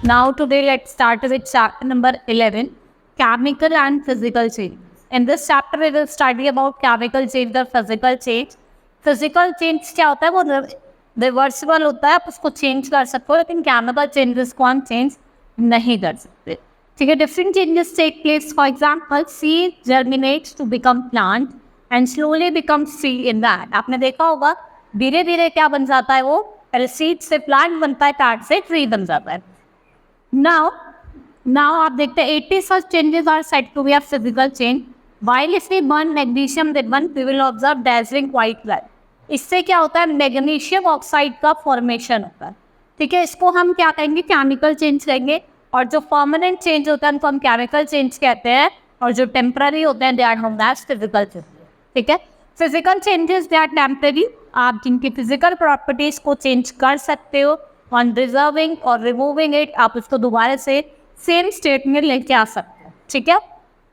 Now today let's start with chapter number 11, chemical and physical change. In this chapter we will study about chemical change और physical change. Physical change क्या होता है, वो reversible होता है, आप उसको चेंज कर सकते हो, लेकिन केमिकल चेंजेस को हम चेंज नहीं कर सकते. ठीक है, different changes take place. For example, seed germinates to become plant and slowly become tree in that. आपने देखा होगा धीरे धीरे क्या बन जाता है, वो पहले सीड से प्लांट बनता है, प्लांट से ट्री बन जाता है. Now आप देखते हैं 80 such changes are said to be a physical change. While if we burn magnesium with one, we will observe dazzling white light. इससे क्या होता है, मैग्नीशियम ऑक्साइड का फॉर्मेशन होता है. ठीक है, इसको हम क्या कहेंगे, केमिकल चेंज कहेंगे. और जो परमानेंट चेंज होता है उनको हम केमिकल चेंज कहते हैं, और जो टेम्पररी होते हैं they are known as physical change. ठीक है, physical changes they are temporary. आप जिनकी फिजिकल प्रॉपर्टीज को चेंज कर सकते हो, ऑन रिजर्विंग और रिमूविंग इट आप उसको दोबारा से सेम स्टेट में लेके आ सकते हो. ठीक है,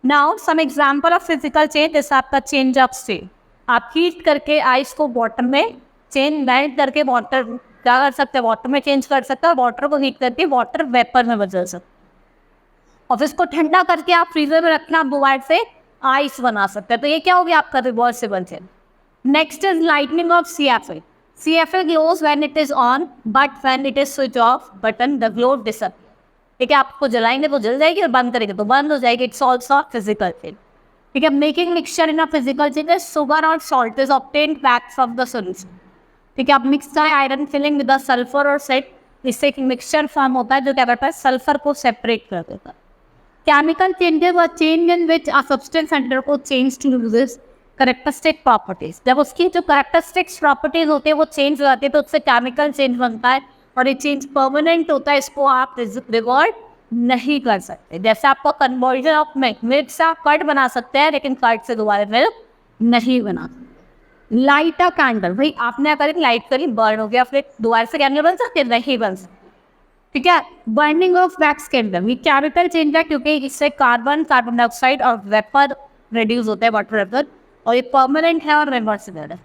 now some example of physical change, जैसे आपका चेंज ऑफ स्टेट. आप हीट करके आइस को वाटर में चेंज मेल्ट करके वाटर क्या कर सकते हैं, वाटर में चेंज कर सकते हैं, और वाटर को हीट करके वाटर वेपर में बदल सकते हैं. और इसको ठंडा करके आप फ्रीजर में रखना, आप दोबारा से आइस बना सकते हैं. तो ये क्या हो गया आपका reversible change. Next is lightning of CFA. CFA glows when it is on, but when it is switch off button, the glow disappears. ठीक है, आपको जलाएंगे तो जल जाएगी और बंद करेंगे तो बंद हो जाएगी. It's also physical change. ठीक है, making mixture in a physical change, sugar और salt is obtained back from the solution. ठीक है, आप मिक्स करें iron filling with the sulphur और सेट, इससे एक मिक्सचर फॉर्म होता है जो क्या करता है, सल्फर को सेपरेट कर देता है. केमिकल चेंजेस और change in which a substance undergo change to loses characteristic properties. जब उसकी जो करेक्टरिस्टिक्स प्रॉपर्टीज होती है वो चेंज हो जाती है तो उससे केमिकल चेंज बनता है, और ये चेंज परमानेंट होता है, इसको आप रिवर्ट नहीं कर सकते. जैसे आपको कन्वर्जन ऑफ मिल्क से आप कर्ड बना सकते हैं, लेकिन कर्ड से दोबारा मिल्क नहीं बना सकते. लाइट अ कैंडल, भाई आपने करी लाइट करी बर्न हो गया, फिर दोबारा से कैंडल बन सकते, नहीं बन सकते. ठीक है, बर्निंग ऑफ वैक्स कैंडल, ये केमिकल चेंज है क्योंकि इससे कार्बन डाइऑक्साइड और वेपर रिड्यूस होता है, वाटर वेपर, और ये परमानेंट है और रिवर्सिबल है.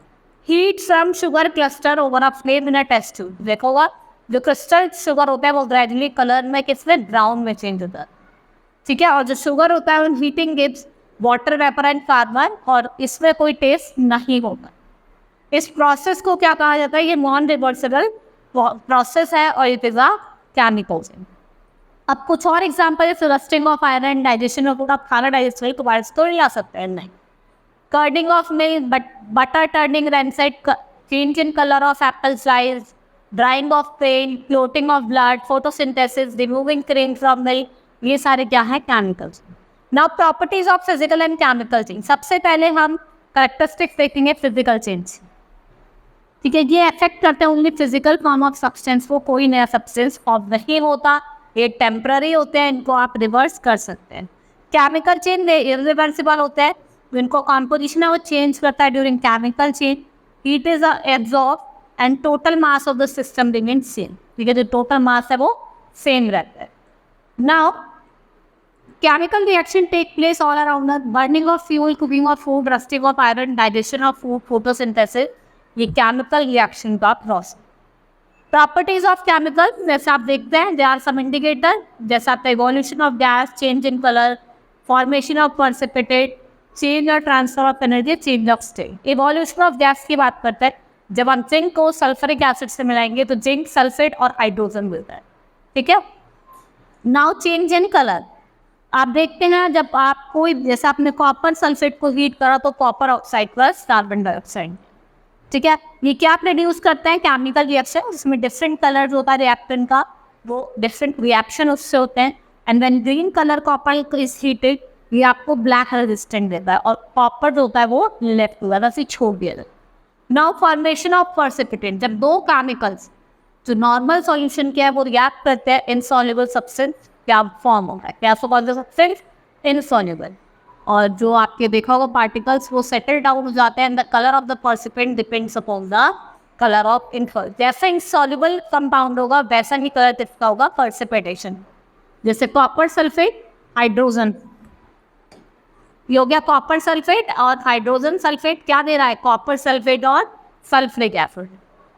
Heat from sugar cluster over a flame in a test tube. देखो होगा जो क्रिस्टल शुगर होता है वो ग्रेजुअली कलर में किसमें, ब्राउन में चेंज होता है. ठीक है, और जो शुगर होता है वो heating gives water vapour and carbon, और इसमें कोई टेस्ट नहीं होगा. इस प्रोसेस को क्या कहा जाता है, ये नॉन रिवर्सिबल प्रोसेस है, और it is a chemical change. अब कुछ और एग्जाम्पल है, rusting of iron, digestion of आप खाना डाइजेस्ट करें तो वायरस तो नहीं आ सकते हैं, नहीं. Curding of milk, butter turning rancid, change in color of apple slice, drying of paint, clotting of blood, photosynthesis, removing cream from milk, ये सारे क्या है, chemicals. Now properties of physical and chemical change. सबसे पहले हम characteristics देखेंगे physical change. ठीक है, ये अफेक्ट करते हैं only physical form of substance, वो कोई नया सब्सटेंस फॉर्म नहीं होता, ये टेम्पररी होते हैं, इनको आप रिवर्स कर सकते हैं. केमिकल चेंज इरिवर्सिबल होता है, इनको कॉम्पोजिशन है वो चेंज करता है during chemical change. Heat is absorb and total mass of the system remain same. ठीक है, जो टोटल मास है वो सेम रहता है. Now chemical reaction take place all around us. Burning of fuel, cooking of food, rusting of iron, digestion of food, photosynthesis, ये chemical reaction का process. Properties of chemical, जैसे आप देखते हैं दे आर सम इंडिकेटर, जैसे आपका evolution of gas, change in colour, formation of precipitate, change और transfer of energy, change of state. Evolution of gas की बात करते हैं, जब हम जिंक को सल्फ्यूरिक एसिड से मिलाएंगे तो जिंक, सल्फेट और हाइड्रोजन मिलता है. ठीक है, नाउ चेंज इन कलर. आप देखते हैं जब आप कोई, जैसे आपने कॉपर सल्फेट को हीट करा तो copper oxide plus carbon dioxide. ठीक है, ये क्या प्रोड्यूस करते हैं, केमिकल रिएक्शन, जिसमें डिफरेंट कलर होता है रिएक्टेंट का, वो डिफरेंट रिएक्शन उससे होते हैं. And when green colour copper is heated, ये आपको ब्लैक रेजिस्टेंट देता है, और कॉपर जो होता है वो लेफ्ट हुआ वैसे छोड़ दिया जाता है. नाउ फॉर्मेशन ऑफ प्रेसिपिटेंट, जब दो केमिकल्स जो नॉर्मल सॉल्यूशन क्या है वो रिएक्ट करते हैं, इनसॉल्युबल सब्सटेंस क्या फॉर्म होता है, क्या कौन सा सब्सटेंस, इनसॉल्युबल. और जो आपके देखा होगा पार्टिकल्स वो सेटल डाउन हो जाते हैं, and the colour of the precipitant depends upon the colour of insoluble. जैसे इनसॉल्युबल कंपाउंड होगा वैसा ही कलर इसका होगा प्रेसिपिटेशन. जैसे कॉपर सल्फेट, हाइड्रोजन, ये हो गया कॉपर सल्फेट, और हाइड्रोजन सल्फेट क्या दे रहा है, कॉपर सल्फेट और सल्फ्यूरिक एसिड.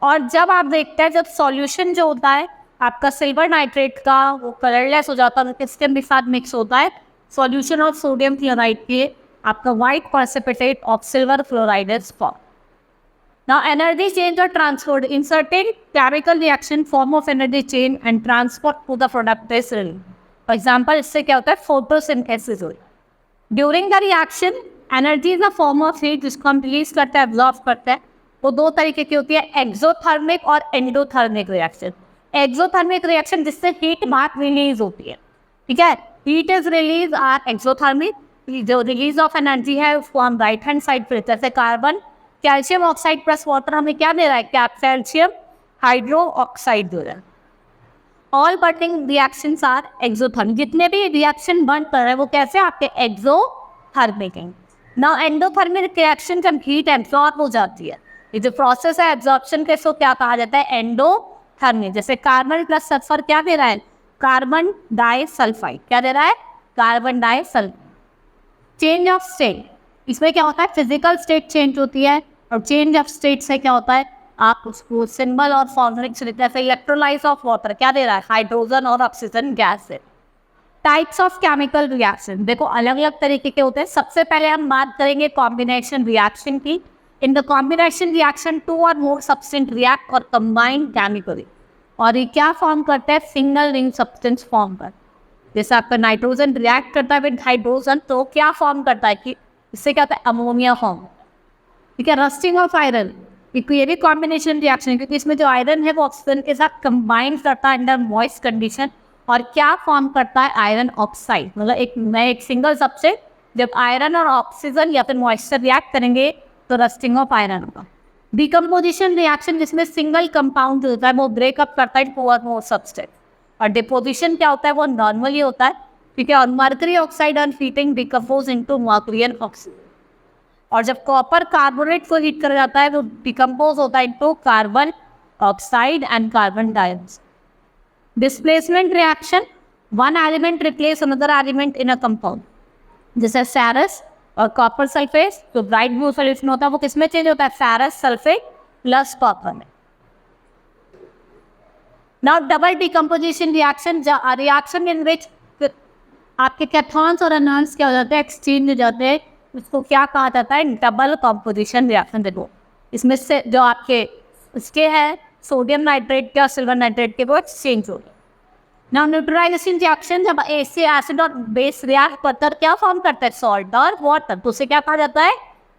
और जब आप देखते हैं जब सॉल्यूशन जो होता है आपका सिल्वर नाइट्रेट का वो कलरलेस हो जाता है, किसके भी साथ मिक्स होता है, सॉल्यूशन ऑफ सोडियम क्लोराइड के आपका white precipitate of silver fluoride is form. Now energy change or transport in certain chemical reaction form of energy chain and transport to the product is released. For example, इससे क्या होता है, photosynthesis हो. During the reaction, energy is a form of heat जिसको हम release करते हैं, absorb करते हैं. वो दो तरीके की होती है, एक्सोथर्मिक और एंडोथर्मिक रिएक्शन. एक्सोथर्मिक रिएक्शन जिससे हीट बाहर रिलीज होती है, ठीक है. Heat is release are exothermic. जो रिलीज ऑफ एनर्जी है उसको हम राइट हैंड साइड पे, जैसे carbon calcium oxide plus water हमें क्या दे रहा है, क्या कैल्शियम हाइड्रो ऑक्साइड दे रहा है. All burning reactions are exothermic. जितने भी रिएक्शन बर्न कर रहे हैं वो कैसे, आपके एक्सोथर्मिक हैं. नाउ एंडोथर्मिक रिएक्शन जब हीट एब्जॉर्ब हो जाती है, ये जो प्रोसेस है एब्जॉर्प्शन के, इसको क्या कहा जाता है, एंडोथर्मिक. जैसे कार्बन प्लस सल्फर क्या दे रहा है, कार्बन डाइसल्फाइड. क्या दे रहा है, carbon disulphide. Change of state, इसमें क्या होता है, फिजिकल स्टेट चेंज होती है. और चेंज ऑफ स्टेट से क्या होता है, आप उसको सिंबल और फॉर्मूलिक से लिखते हैं. जैसे इलेक्ट्रोलाइज ऑफ वाटर क्या दे रहा है, हाइड्रोजन और ऑक्सीजन गैस है. टाइप्स ऑफ केमिकल रिएक्शन, देखो अलग अलग तरीके के होते हैं. सबसे पहले हम बात करेंगे कॉम्बिनेशन रिएक्शन की. इन द कॉम्बिनेशन रिएक्शन 2 और मोर सब्सटेंस रिएक्ट और कंबाइन केमिकली. और ये क्या फॉर्म करते हैं, सिंगल रिंग सब्सटेंस फॉर्म कर. जैसे आपका नाइट्रोजन रिएक्ट करता है विद हाइड्रोजन, तो क्या फॉर्म करता है कि इससे क्या होता है, अमोनिया फॉर्म. ठीक है. रस्टिंग ऑफ आयरन, ये भी कॉम्बिनेशन रिएक्शन है, क्योंकि इसमें जो आयरन है वो ऑक्सीजन के साथ कंबाइन करता है अंडर मॉइस्ट कंडीशन. और क्या फॉर्म करता है, आयरन ऑक्साइड. मतलब एक सिंगल सबसे जब आयरन और ऑक्सीजन या फिर मॉइस्चर रिएक्ट करेंगे तो रस्टिंग ऑफ आयरन होगा. डिकम्पोजिशन रिएक्शन जिसमें सिंगल कंपाउंड होता है वो ब्रेकअप करता है टू और मोर सब्सटेंस. और डिपोजिशन क्या होता है, वो नॉर्मली होता है, ठीक है. और mercury oxide on heating decompose into mercurian oxide. और जब कॉपर कार्बोनेट को हीट करा जाता है तो डिकम्पोज होता है into carbon oxide and carbon dioxide. Displacement reaction, one element replace another element in a compound. जैसे फेरस और कॉपर सल्फेट, जो ब्राइट ब्लू सोल्यूशन होता है वो किसमें चेंज होता है, फेरस सल्फेट प्लस कॉपर में. Now double decomposition reaction, reaction in which आपके कैथॉन्स और एनॉन्स क्या हो जाते हैं, एक्सचेंज हो जाते हैं. उसको क्या कहा जाता है, डबल कंपोजिशन रिएक्शन. देखो इसमें से जो आपके इसके हैं सोडियम नाइट्रेट के और सिल्वर नाइट्रेट के, वो एक्सचेंज हो गए. नाउ न्यूट्रलाइजेशन रिएक्शन, जब एसिड और बेस रिएक्ट करकर क्या फॉर्म करता है, सॉल्ट और वाटर, तो उसे क्या कहा जाता है,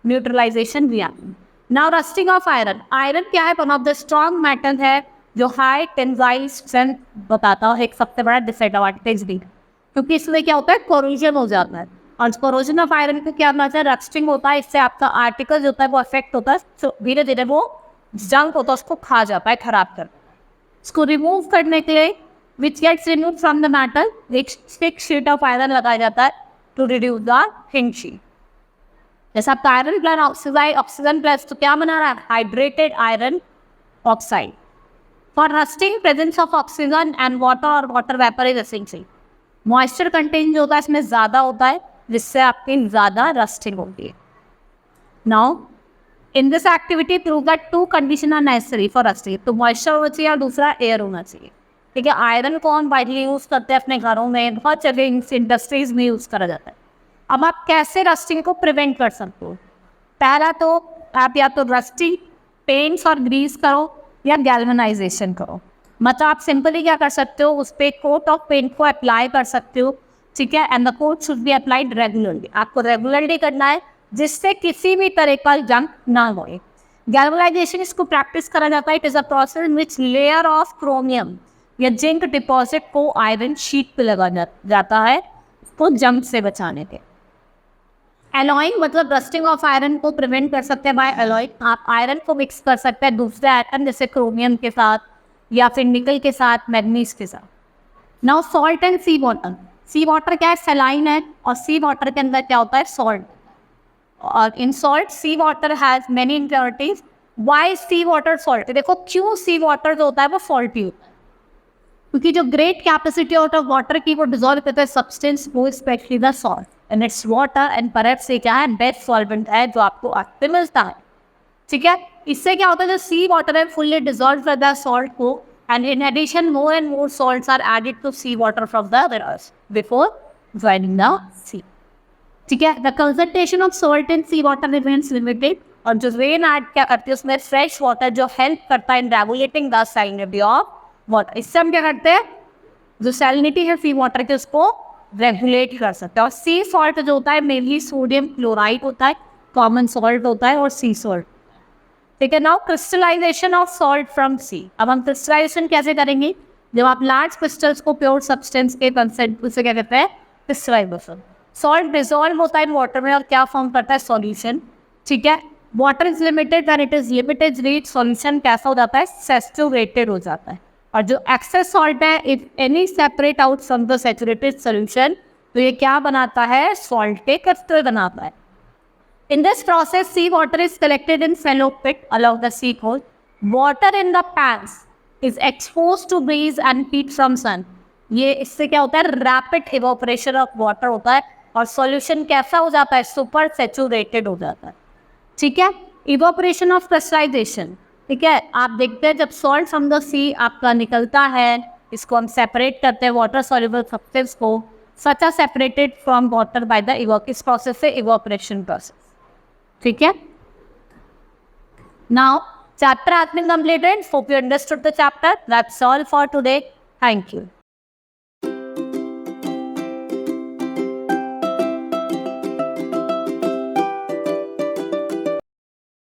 neutralization reaction. Now rusting of iron, iron क्या है, one of the strong metal है जो हाई टेंसाइल स्ट्रेंथ बताता है. एक सबसे बड़ा डिसएडवांटेज भी, क्योंकि इसमें क्या होता है, कोरोजन हो जाता है. और कोरोजन ऑफ आयरन का क्या मतलब है, रस्टिंग होता है. इससे आपका आर्टिकल जो होता है वो अफेक्ट होता है, तो धीरे धीरे वो जंक होता है उसको खा जाता है, खराब कर. इसको रिमूव करने के लिए which gets remove from the metal, एक थिक शीट ऑफ आयरन लगाया जाता है to reduce the thin sheet. जैसे आपका आयरन प्लस ऑक्सीजन प्लस, तो क्या बना रहा है, hydrated iron oxide. For rusting presence of oxygen and water और water vapour is essential. Moisture content जो होता है इसमें ज़्यादा होता है, जिससे आपकी ज़्यादा रस्टिंग होती है. Now in this activity prove that 2 condition are necessary for rusting. तो मॉइस्चर होना चाहिए और दूसरा एयर होना चाहिए. ठीक है. आयरन को हम वाइडली यूज़ करते हैं अपने घरों में, बहुत जगह इंडस्ट्रीज में यूज़ करा जाता है. अब आप कैसे रस्टिंग को प्रिवेंट कर सकते हो, पहला तो आप या तो रस्टिंग पेंट्स और ग्रीस करो या गैल्वेनाइजेशन करो. मतलब आप सिंपली क्या कर सकते हो, उस पर कोट ऑफ पेंट को अप्लाई कर सकते हो. ठीक है. And the coat should be applied regularly. आपको रेगुलरली करना है जिससे किसी भी तरह का जंक ना हो. गैल्वेनाइजेशन इसको प्रैक्टिस करा जाता है. It is a process in which layer of chromium या जिंक डिपॉजिट को आयरन शीट पे लगा जाता है उसको जंक से बचाने के. एलॉइंग मतलब रस्टिंग ऑफ आयरन को प्रिवेंट कर सकते हैं बाय एलॉइंग. आप आयरन को मिक्स कर सकते हैं दूसरे आयरन जैसे क्रोमियम के साथ या फिर निकल के साथ, मैग्नीज के साथ. Now salt and sea water. Sea water क्या है, सलाइन है, और सी वाटर के अंदर क्या होता है, सॉल्ट. और इन salt sea water has many impurities. Why sea water salt, देखो क्यों सी वाटर जो होता है वो सॉल्टी होता है, क्योंकि जो ग्रेट कैपेसिटी ऑफ वाटर की वो डिजोल्व करता है सब्सटेंस वो, specially the salt. And it's water and perhaps से क्या है, बेस्ट सॉल्वेंट है जो आपको आपसे मिलता है. ठीक है. इससे क्या होता है, जो सी वाटर है फुल्ली डिजोल्व करता है सॉल्ट को, And in addition, more and more salts are added to sea water from the rivers before joining the sea. ठीक है, the concentration of salt in sea water remains limited. और जो rain add क्या करती है उसमें fresh water जो help करता है इन regulating the salinity of water. इससे हम क्या करते हैं, जो सैलिनिटी है सी वाटर की उसको रेगुलेट कर सकते हैं. और सी सॉल्ट जो होता है मेनली सोडियम क्लोराइड होता है, कॉमन सॉल्ट होता है और सी सॉल्ट. ठीक है. Now crystallization of salt from sea. अब हम क्रिस्टलाइजेशन कैसे करेंगे, जब आप लार्ज क्रिस्टल्स को प्योर सब्सटेंस के कंसेंट उसे क्या कहते हैं, क्रिस्टलाइजेशन. सॉल्ट डिजॉल्व होता है इन वाटर में और क्या फॉर्म करता है, सॉल्यूशन. ठीक है. Water is limited when it is limited reach, solution कैसा हो जाता है, सैचुरेटेड हो जाता है. और जो एक्सेस सॉल्ट है, if any separate out from the saturated solution, तो ये क्या बनाता है, सॉल्ट के क्रिस्टल बनाता है. In this process, sea water is collected in shallow pit along the sea coast. Water in the pans is exposed to breeze and heat from sun. ये इससे क्या होता है, रैपिड इवोपरेशन ऑफ वाटर होता है और सॉल्यूशन कैसा हो जाता है, सुपर सैचुरेटेड हो जाता है. ठीक है. Evaporation of crystallization. ठीक है. आप देखते हैं जब सॉल्ट फ्रॉम द सी आपका निकलता है, इसको हम सेपरेट करते हैं वाटर सॉल्युबल सब्सटेंस को, such are separated from water by the इस प्रोसेस से इवोपरेशन प्रोसेस. ठीक है. Now chapter has been completed. Hope you understood the chapter. That's all for today. Thank you.